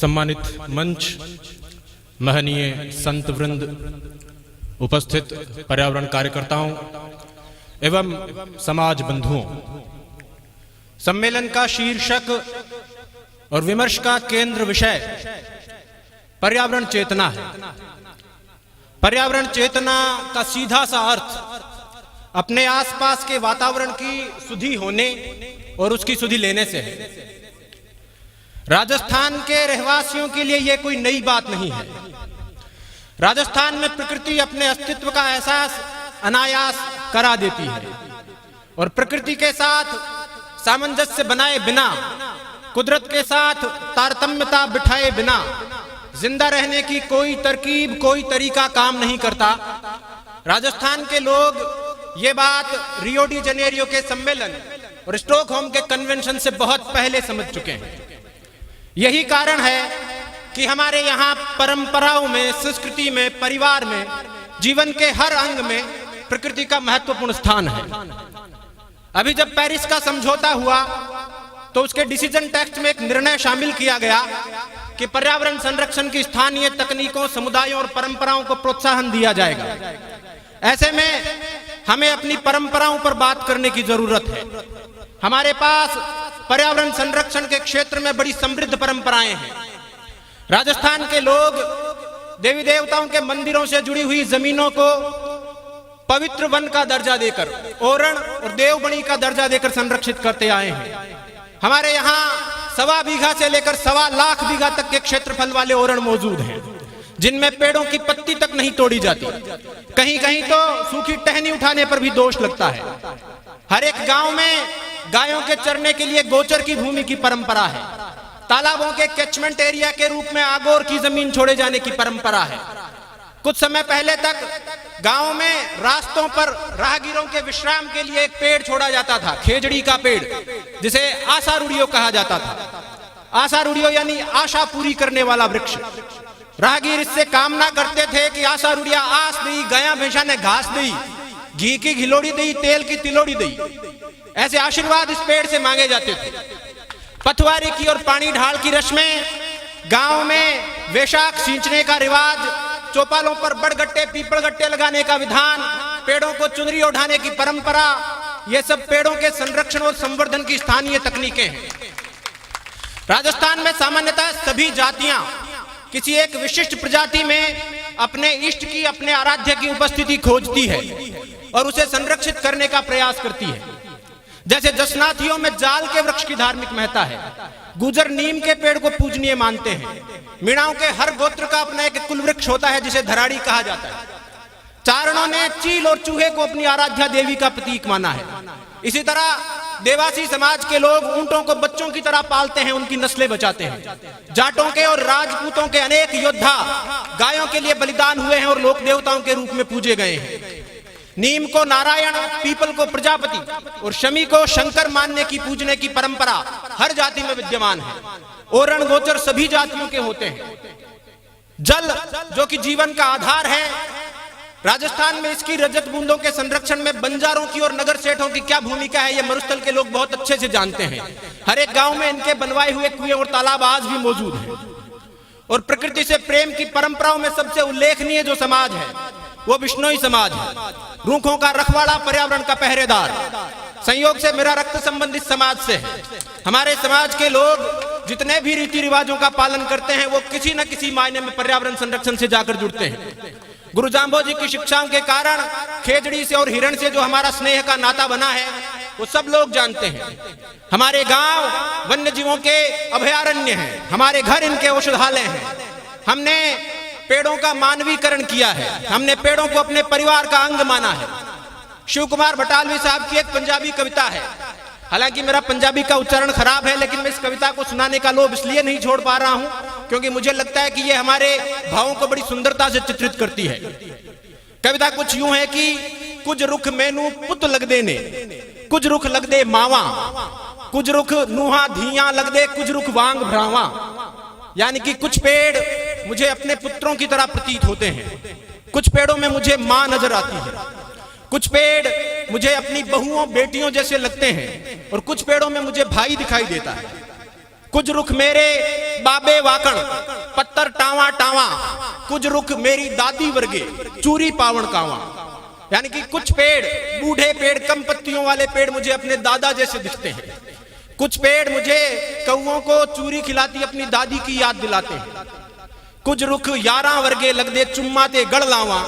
सम्मानित मंच, महनीय संत वृंद, उपस्थित पर्यावरण कार्यकर्ताओं एवं समाज बंधुओं, सम्मेलन का शीर्षक और विमर्श का केंद्र विषय पर्यावरण चेतना है। पर्यावरण चेतना का सीधा सा अर्थ अपने आसपास के वातावरण की सुधि होने और उसकी सुधि लेने से है। राजस्थान के रहवासियों के लिए यह कोई नई बात नहीं है। राजस्थान में प्रकृति अपने अस्तित्व का एहसास अनायास करा देती है और प्रकृति के साथ सामंजस्य बनाए बिना, कुदरत के साथ तारतम्यता बिठाए बिना जिंदा रहने की कोई तरकीब, कोई तरीका काम नहीं करता। राजस्थान के लोग ये बात रियो डी जनेरियो के सम्मेलन और स्टॉकहोम के कन्वेंशन से बहुत पहले समझ चुके हैं। यही कारण है कि हमारे यहाँ परंपराओं में, संस्कृति में, परिवार में, जीवन के हर अंग में प्रकृति का महत्वपूर्ण स्थान है। अभी जब पेरिस का समझौता हुआ तो उसके डिसीजन टेक्स्ट में एक निर्णय शामिल किया गया कि पर्यावरण संरक्षण की स्थानीय तकनीकों, समुदायों और परंपराओं को प्रोत्साहन दिया जाएगा। ऐसे में हमें अपनी परंपराओं पर बात करने की जरूरत है। हमारे पास पर्यावरण संरक्षण के क्षेत्र में बड़ी समृद्ध परंपराएं हैं। राजस्थान के लोग देवी देवताओं के मंदिरों से जुड़ी हुई जमीनों को पवित्र वन का दर्जा देकर, ओरण और देवबनी का दर्जा देकर संरक्षित करते आए हैं। हमारे यहाँ 1.25 बीघा से लेकर 1.25 लाख बीघा तक के क्षेत्रफल वाले ओरण मौजूद हैं, जिनमें पेड़ों की पत्ती तक नहीं तोड़ी जाती। कहीं कहीं तो सूखी टहनी उठाने पर भी दोष लगता है। हर एक गांव में गायों के चरने के लिए गोचर की भूमि की परंपरा है। तालाबों के कैचमेंट एरिया के रूप में आगोर की जमीन छोड़े जाने की परंपरा है। कुछ समय पहले तक गांव में रास्तों पर राहगीरों के विश्राम के लिए एक पेड़ छोड़ा जाता था, खेजड़ी का पेड़, जिसे आशारूढ़ियो कहा जाता था। आशारूढ़ियो यानी आशा पूरी करने वाला वृक्ष। राहगीर इससे कामना करते थे कि आशारूढ़िया आस दी, गया भैंसा ने घास दी, घी की घिलोड़ी दी, तेल की तिलोड़ी दी। ऐसे आशीर्वाद इस पेड़ से मांगे जाते थे। पथवारी की और पानी ढाल की रस्में, गांव में वैशाख सींचने का रिवाज, चौपालों पर बड़गट्टे, पीपलगट्टे लगाने का विधान, पेड़ों को चुनरी ओढ़ाने की परंपरा, ये सब पेड़ों के संरक्षण और संवर्धन की स्थानीय तकनीकें हैं। राजस्थान में सामान्यतः सभी जातियां किसी एक विशिष्ट प्रजाति में अपने इष्ट की, अपने आराध्य की उपस्थिति खोजती है और उसे संरक्षित करने का प्रयास करती है। जैसे जसनाथियों में जाल के वृक्ष की धार्मिक महत्ता है। गुजर नीम के पेड़ को पूजनीय मानते हैं। मीणाओं के हर गोत्र का अपना एक कुल वृक्ष होता है जिसे धराड़ी कहा जाता है। चारणों ने चील और चूहे को अपनी आराध्या देवी का प्रतीक माना है। इसी तरह देवासी समाज के लोग ऊंटों को बच्चों की तरह पालते हैं, उनकी नस्लें बचाते हैं। जाटों के और राजपूतों के अनेक योद्धा गायों के लिए बलिदान हुए हैं और लोक देवताओं के रूप में पूजे गए हैं। नीम को नारायण, पीपल को प्रजापति और शमी को शंकर मानने की, पूजने की परंपरा हर जाति में विद्यमान है। ओरण गोचर सभी जातियों के होते हैं। जल जो कि जीवन का आधार है, राजस्थान में इसकी रजत बूंदों के संरक्षण में बंजारों की और नगर सेठों की क्या भूमिका है, यह मरुस्थल के लोग बहुत अच्छे से जानते हैं। हर एक गांव में इनके बनवाए हुए कुएं और तालाब आज भी मौजूद हैं। और प्रकृति से प्रेम की परंपराओं में सबसे उल्लेखनीय जो समाज है वो बिश्नोई समाज है। रूखों का रखवाला, पर्यावरण का पहरेदार। संयोग से मेरा रक्त संबंधित समाज से है। हमारे समाज के लोग जितने भी रीति रिवाजों का पालन करते हैं वो किसी न किसी मायने में पर्यावरण संरक्षण से जाकर जुड़ते हैं। गुरु जाम्बो जी की शिक्षाओं के कारण खेजड़ी से और हिरण से जो हमारा स्नेह का नाता बना है वो सब लोग जानते हैं। हमारे गांव वन्य जीवों के अभयारण्य हैं, हमारे घर इनके औषधालय हैं। हमने पेड़ों का मानवीकरण किया है, हमने पेड़ों को अपने परिवार का अंग माना है। शिव कुमार बटालवी साहब की एक पंजाबी कविता है। हालांकि मेरा पंजाबी का उच्चारण खराब है, लेकिन मैं इस कविता को सुनाने का लोभ इसलिए नहीं छोड़ पा रहा हूं क्योंकि मुझे लगता है कि ये हमारे भावों को बड़ी सुंदरता से चित्रित करती है। कविता कुछ यूं है कि कुछ रुख मैनू पुत लगदे ने, कुछ रुख लगदे मावा, कुछ रुख नूहा धिया लगदे, कुछ रुख वांग भ्रावा। यानी कि कुछ पेड़ मुझे अपने पुत्रों की तरह प्रतीत होते हैं, कुछ पेड़ों में मुझे मां नजर आती है, कुछ पेड़ मुझे अपनी बहुओं बेटियों जैसे लगते हैं और कुछ पेड़ों में मुझे भाई दिखाई देता है। कुछ रुख मेरे बाबे वाकण पत्तर टावा टावा, कुछ रुख मेरी दादी वर्गे चूरी पावण कावा। यानी कि कुछ पेड़, बूढ़े पेड़, कम पत्तियों वाले पेड़ मुझे अपने दादा जैसे दिखते हैं, कुछ पेड़ मुझे कौओं को चूरी खिलाती अपनी दादी की याद दिलाते हैं, कुछ रुख यारा वर्गे लगदे चुम्मा ते गड़ लावा,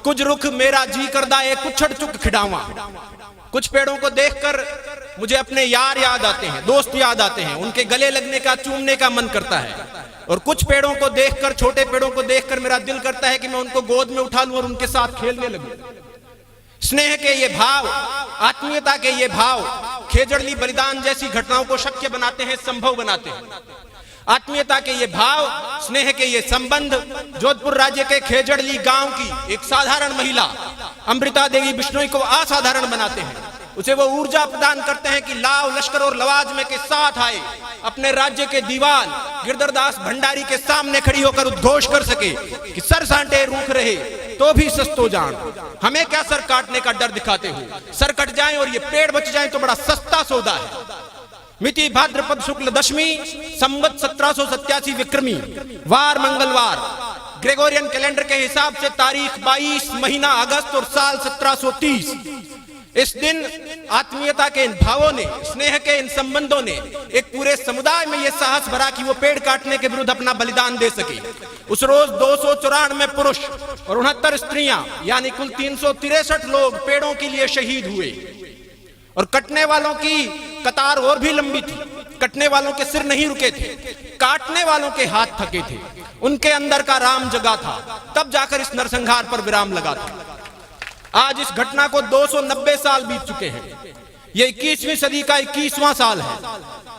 कुछ रुख मेरा जी करदा ए कुछड़ चुक खिडावा। कुछ पेड़ों को देखकर मुझे अपने यार याद आते हैं, दोस्त याद आते हैं, उनके गले लगने का, चूमने का मन करता है। और कुछ पेड़ों को देखकर, छोटे पेड़ों को देखकर मेरा दिल करता है कि मैं उनको गोद में उठा लूं और उनके साथ खेलने लगूं। स्नेह के ये भाव, आत्मीयता के ये भाव खेजड़ली बलिदान जैसी घटनाओं को शक्य बनाते हैं, संभव बनाते हैं। आत्मीयता के ये भाव, स्नेह के ये संबंध जोधपुर राज्य के खेजड़ली गांव की एक साधारण महिला अमृता देवी बिश्नोई को असाधारण बनाते हैं। उसे वो ऊर्जा प्रदान करते हैं कि लाव लश्कर और लवाजमे के साथ आए, अपने राज्य के दीवान गिरधरदास भंडारी के सामने खड़ी होकर उद्घोष कर सके कि सर सांटे रूख रहे तो भी सस्तो जान, हमें क्या सर काटने का डर दिखाते हो, सर कट जाए और ये पेड़ बच जाए तो बड़ा सस्ता सौदा है। मिति भाद्रपद शुक्ल दशमी संवत 1787 विक्रमी, वार मंगलवार, ग्रेगोरियन कैलेंडर के हिसाब से तारीख 22 महीना अगस्त और साल 1730। इस दिन आत्मीयता के इन भावों ने, स्नेह के इन संबंधों ने एक पूरे समुदाय में यह साहस भरा कि वो पेड़ काटने के विरुद्ध अपना बलिदान दे सके। उस रोज 294 पुरुष और 69 स्त्रियां, यानी कुल 363 लोग पेड़ों के लिए शहीद हुए। और कटने वालों की कतार और भी लंबी थी। कटने वालों के सिर नहीं रुके थे, काटने वालों के हाथ थके थे। उनके अंदर का राम जगा था, तब जाकर इस नरसंहार पर विराम लगा था। आज इस घटना को 290 साल बीत चुके हैं। ये 21वीं सदी का 21वां साल है।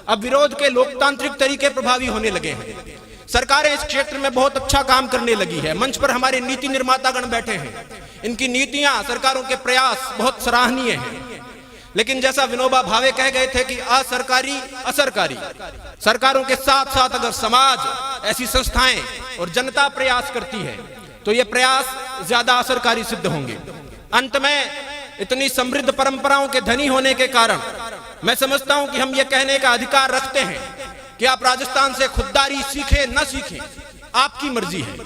अब विरोध के लोकतांत्रिक तरीके प्रभावी होने लगे हैं। सरकारें इस क्षेत्र में बहुत अच्छा काम करने लगी है। मंच पर हमारे नीति निर्मातागण बैठे हैं। इनकी नीतियां, सरकारों के प्रयास बहुत सराहनीय हैं। लेकिन जैसा विनोबा भावे कह गए थे कि असरकारी असरकारी, सरकारों के साथ साथ अगर समाज, ऐसी संस्थाएं और जनता प्रयास करती है तो ये प्रयास ज्यादा असरकारी सिद्ध होंगे। अंत में इतनी समृद्ध परंपराओं के धनी होने के कारण मैं समझता हूं कि हम ये कहने का अधिकार रखते हैं कि आप राजस्थान से खुददारी सीखें न सीखें, आपकी मर्जी है।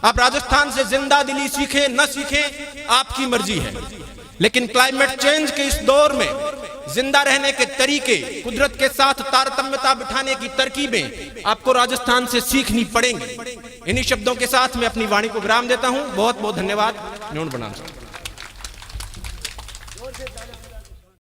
आप राजस्थान से जिंदा दिली सीखें न सीखें, आपकी मर्जी है। लेकिन क्लाइमेट चेंज के इस दौर में जिंदा रहने के तरीके, कुदरत के साथ तारतम्यता बिठाने की तरकीबें आपको राजस्थान से सीखनी पड़ेंगी। इन्हीं शब्दों के साथ मैं अपनी वाणी को विराम देता हूं। बहुत बहुत धन्यवाद। न्यून बनाम।